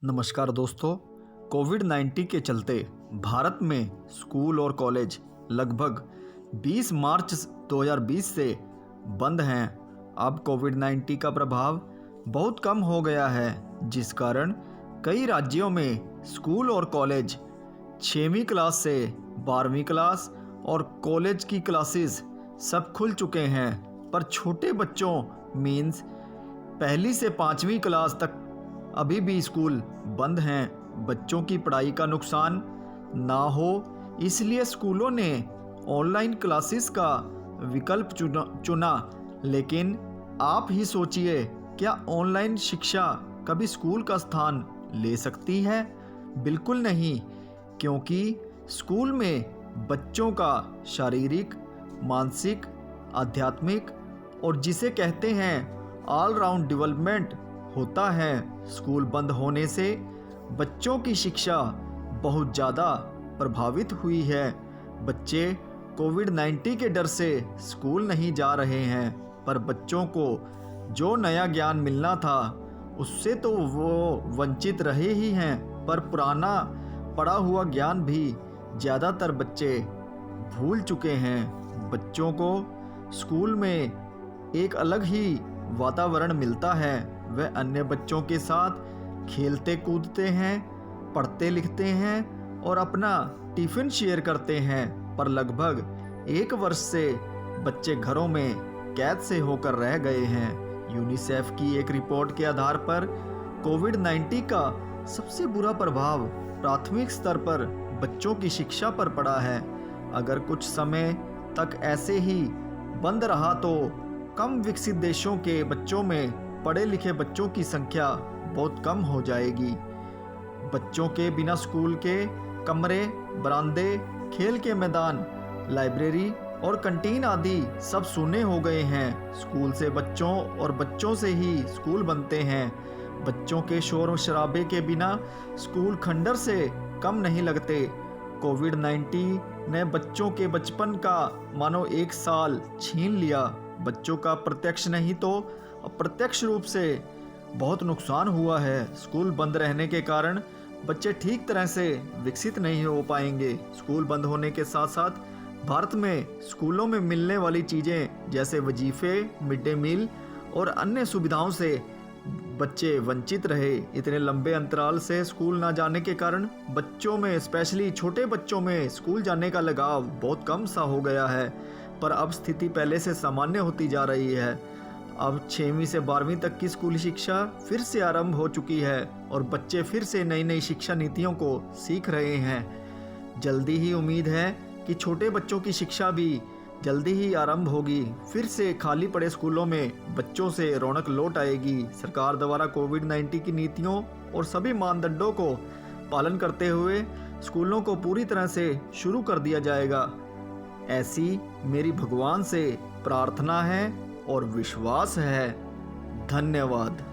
नमस्कार दोस्तों। कोविड-19 के चलते भारत में स्कूल और कॉलेज लगभग 20 मार्च 2020 से बंद हैं। अब कोविड-19 का प्रभाव बहुत कम हो गया है, जिस कारण कई राज्यों में स्कूल और कॉलेज 6वीं क्लास से 12वीं क्लास और कॉलेज की क्लासेस सब खुल चुके हैं। पर छोटे बच्चों मीन्स पहली से 5वीं क्लास तक अभी भी स्कूल बंद हैं। बच्चों की पढ़ाई का नुकसान ना हो, इसलिए स्कूलों ने ऑनलाइन क्लासेस का विकल्प चुना। लेकिन आप ही सोचिए, क्या ऑनलाइन शिक्षा कभी स्कूल का स्थान ले सकती है? बिल्कुल नहीं, क्योंकि स्कूल में बच्चों का शारीरिक, मानसिक, आध्यात्मिक और जिसे कहते हैं ऑल राउंड डेवलपमेंट होता है। स्कूल बंद होने से बच्चों की शिक्षा बहुत ज़्यादा प्रभावित हुई है। बच्चे कोविड-19 के डर से स्कूल नहीं जा रहे हैं, पर बच्चों को जो नया ज्ञान मिलना था उससे तो वो वंचित रहे ही हैं। पर पुराना पढ़ा हुआ ज्ञान भी ज़्यादातर बच्चे भूल चुके हैं। बच्चों को स्कूल में एक अलग ही वातावरण मिलता है। वह अन्य बच्चों के साथ खेलते कूदते हैं, पढ़ते लिखते हैं और अपना टिफ़िन शेयर करते हैं। पर लगभग 1 वर्ष से बच्चे घरों में कैद से होकर रह गए हैं। यूनिसेफ की एक रिपोर्ट के आधार पर कोविड-19 का सबसे बुरा प्रभाव प्राथमिक स्तर पर बच्चों की शिक्षा पर पड़ा है। अगर कुछ समय तक ऐसे ही बंद रहा तो कम विकसित देशों के बच्चों में पढ़े लिखे बच्चों की संख्या बहुत कम हो जाएगी। बच्चों के बिना स्कूल के कमरे, बरामदे, खेल के मैदान, लाइब्रेरी और कैंटीन आदि सब सूने हो गए हैं। स्कूल से बच्चों और बच्चों से ही स्कूल बनते हैं। बच्चों के शोर शराबे के बिना स्कूल खंडर से कम नहीं लगते। कोविड-19 ने बच्चों के बचपन का मानो 1 साल छीन लिया। बच्चों का प्रत्यक्ष नहीं तो अप्रत्यक्ष रूप से बहुत नुकसान हुआ है। स्कूल बंद रहने के कारण बच्चे ठीक तरह से विकसित नहीं हो पाएंगे। स्कूल बंद होने के साथ साथ भारत में स्कूलों में मिलने वाली चीज़ें जैसे वजीफ़े, मिड डे मील और अन्य सुविधाओं से बच्चे वंचित रहे। इतने लंबे अंतराल से स्कूल ना जाने के कारण बच्चों में, स्पेशली छोटे बच्चों में स्कूल जाने का लगाव बहुत कम सा हो गया है। पर अब स्थिति पहले से सामान्य होती जा रही है। अब 6वीं से 12वीं तक की स्कूली शिक्षा फिर से आरंभ हो चुकी है और बच्चे फिर से नई नई शिक्षा नीतियों को सीख रहे हैं। जल्दी ही उम्मीद है कि छोटे बच्चों की शिक्षा भी जल्दी ही आरंभ होगी। फिर से खाली पड़े स्कूलों में बच्चों से रौनक लौट आएगी। सरकार द्वारा कोविड-19 की नीतियों और सभी मानदंडों को पालन करते हुए स्कूलों को पूरी तरह से शुरू कर दिया जाएगा, ऐसी मेरी भगवान से प्रार्थना है और विश्वास है। धन्यवाद।